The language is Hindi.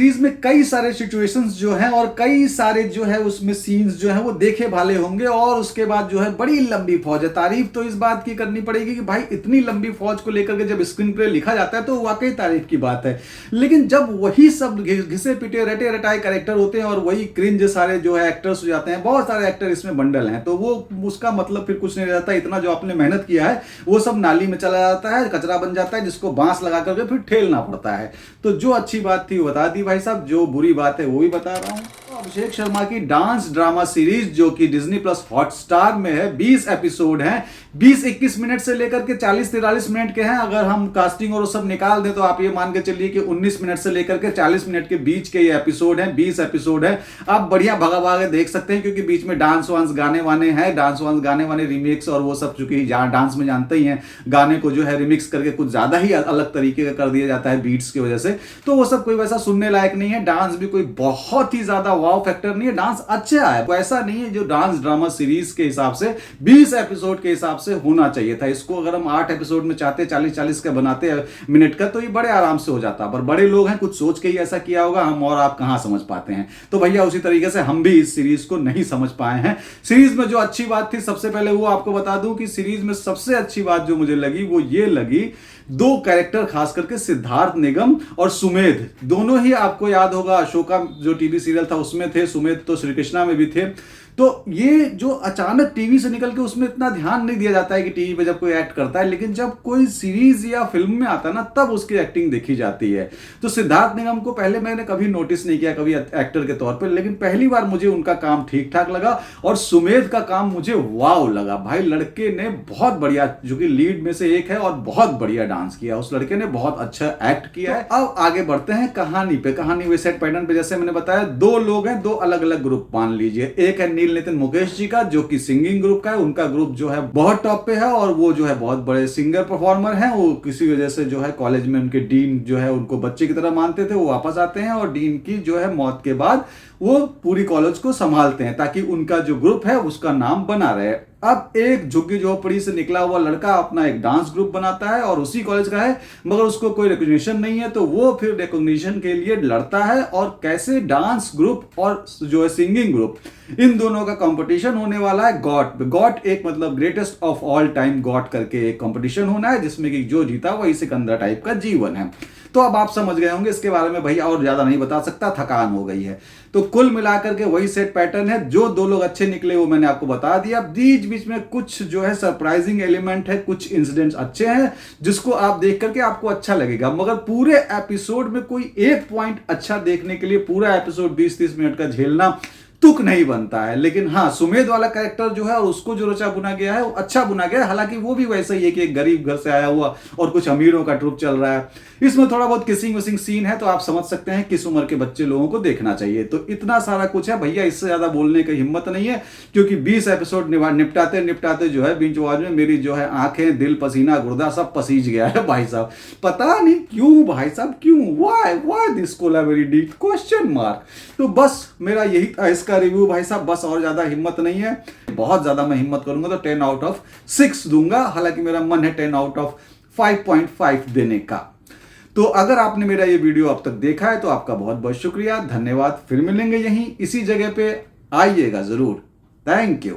सीरीज में कई सारे सिचुएशंस जो हैं और कई सारे जो है उसमें सीन्स जो है वो देखे भाले होंगे, और उसके बाद जो है बड़ी लंबी फौज है। तारीफ तो इस बात की करनी पड़ेगी कि भाई इतनी लंबी फौज को लेकर के जब स्क्रीन प्ले लिखा जाता है तो वाकई तारीफ की बात है। लेकिन जब वही सब घिसे पिटे रटे रटाए कैरेक्टर होते हैं और वही क्रिंज सारे जो है एक्टर्स हो जाते हैं, बहुत सारे एक्टर इसमें बंडल हैं, तो वो उसका मतलब फिर कुछ नहीं रहता। इतना जो आपने मेहनत किया है वो सब नाली में चला जाता है, कचरा बन जाता है, जिसको बांस लगा करके फिर ठेलना पड़ता है। तो जो अच्छी बात थी वो बता दी भाई साहब, जो बुरी बात है वो भी बता रहा हूं। अभिषेक शर्मा की डांस ड्रामा सीरीज जो कि डिज्नी प्लस हॉटस्टार में है, 20 एपिसोड हैं, 20-21 मिनट से लेकर के 40-43 मिनट के हैं। अगर हम कास्टिंग और सब निकाल दें तो आप ये मान के चलिए कि 19 मिनट से लेकर के 40 मिनट के बीच के ये एपिसोड हैं, 20 एपिसोड है। आप बढ़िया भगा भागे देख सकते हैं, क्योंकि बीच में डांस वांस गाने वाने हैं, डांस वांस गाने वाने रिमिक्स और वो सब, चूंकि डांस में जानते ही हैं गाने को जो है रिमिक्स करके कुछ ज्यादा ही अलग तरीके का कर दिया जाता है बीट्स की वजह से, तो वो सब कोई वैसा सुनने लायक नहीं है। डांस भी कोई बहुत ही ज्यादा वाव फैक्टर नहीं है, डांस अच्छा है, ऐसा नहीं है जो डांस ड्रामा सीरीज के हिसाब से 20 एपिसोड के हिसाब से होना चाहिए था। इसको अगर हम 8 एपिसोड में चाहते 40-40 का बनाते मिनट का तो ये बड़े आराम से हो जाता, पर बड़े लोग हैं, कुछ सोच के ही ऐसा किया होगा, हम और आप कहां समझ पाते हैं। तो भैया उसी तरीके से हम भी इस सीरीज को नहीं समझ पाए हैं। सीरीज में जो अच्छी बात थी, सबसे पहले वो आपको बता दूं कि सीरीज में सबसे अच्छी बात जो मुझे लगी वो ये लगी, दो कैरेक्टर खास करके सिद्धार्थ निगम और सुमेध, दोनों ही आपको याद होगा अशोका जो टीवी सीरियल था उसमें थे, सुमेध तो श्री कृष्णा में भी थे। तो ये जो अचानक टीवी से निकल के उसमें इतना ध्यान नहीं दिया जाता है कि टीवी पे जब कोई एक्ट करता है, लेकिन जब कोई सीरीज या फिल्म में आता है ना तब उसकी एक्टिंग देखी जाती है। तो सिद्धार्थ निगम को पहले मैंने कभी नोटिस नहीं किया कभी एक्टर के तौर पर, लेकिन पहली बार मुझे उनका काम ठीक ठाक लगा, और सुमेध का काम मुझे वाव लगा। भाई लड़के ने बहुत बढ़िया, जो कि लीड में से एक है, और बहुत बढ़िया डांस किया उस लड़के ने, बहुत अच्छा एक्ट किया है। अब आगे बढ़ते हैं कहानी पे। कहानी वे सेट पैटर्न पे जैसे मैंने बताया, दो लोग हैं, दो अलग अलग ग्रुप मान लीजिए। एक है नील नितिन मुकेश जी का जो कि सिंगिंग ग्रुप का है, उनका ग्रुप जो है बहुत टॉप पे है और वो जो है बहुत बड़े सिंगर परफॉर्मर हैं। वो किसी वजह से जो है कॉलेज में उनके डीन जो है उनको बच्चे की तरह मानते थे, वो वापस आते हैं और डीन की जो है मौत के बाद वो पूरी कॉलेज को संभालते हैं ताकि उनका जो ग्रुप है उसका नाम बना रहे। अब एक झुग्गी झोपड़ी से निकला हुआ लड़का अपना एक डांस ग्रुप बनाता है और उसी कॉलेज का है, मगर उसको कोई रिकॉग्निशन नहीं है, तो वो फिर रिकॉग्निशन के लिए लड़ता है। और कैसे डांस ग्रुप और जो है सिंगिंग ग्रुप, इन दोनों का कंपटीशन होने वाला है गॉट एक मतलब greatest of all time got करके एक कंपटीशन होना है, जिसमें कि जो जीता वही सिकंदर टाइप का जीवन है। तो अब आप समझ गए होंगे इसके बारे में, भैया और ज्यादा नहीं बता सकता, थकान हो गई है। तो कुल मिलाकर के वही सेट पैटर्न है, जो दो लोग अच्छे निकले वो मैंने आपको बता दिया। बीच बीच में कुछ जो है सरप्राइजिंग एलिमेंट है, कुछ इंसिडेंट्स अच्छे हैं जिसको आप देख करके आपको अच्छा लगेगा, मगर पूरे एपिसोड में कोई एक पॉइंट अच्छा देखने के लिए पूरा एपिसोड 20-30 मिनट का झेलना तुक नहीं बनता है। लेकिन हाँ, सुमेध वाला कैरेक्टर जो है और उसको जो रचा बुना गया है वो अच्छा बुना गया है। हालांकि वो भी वैसा ही है कि एक गरीब घर से आया हुआ और कुछ अमीरों का ट्रुप चल रहा है। इसमें थोड़ा बहुत किसिंग विसिंग सीन है, तो आप समझ सकते हैं किस उम्र के बच्चे लोगों को देखना चाहिए। तो इतना सारा कुछ है भैया, इससे ज्यादा बोलने की हिम्मत नहीं है, क्योंकि 20 एपिसोड निपटाते निपटाते जो है बिंज वॉच में मेरी जो है आंखें, दिल, पसीना, गुर्दा सब पसीज गया है भाई साहब। पता नहीं क्यों भाई साहब, क्यों, why this collaborative question mark. तो बस मेरा यही था इसका रिव्यू भाई साहब, बस और ज्यादा हिम्मत नहीं है। बहुत ज्यादा मैं हिम्मत करूंगा तो 10 आउट ऑफ 6 दूंगा, हालांकि मेरा मन है 10 आउट ऑफ 5.5 देने का। तो अगर आपने मेरा ये वीडियो अब तक देखा है तो आपका बहुत बहुत शुक्रिया, धन्यवाद। फिर मिलेंगे यहीं इसी जगह पे, आइएगा जरूर। Thank you.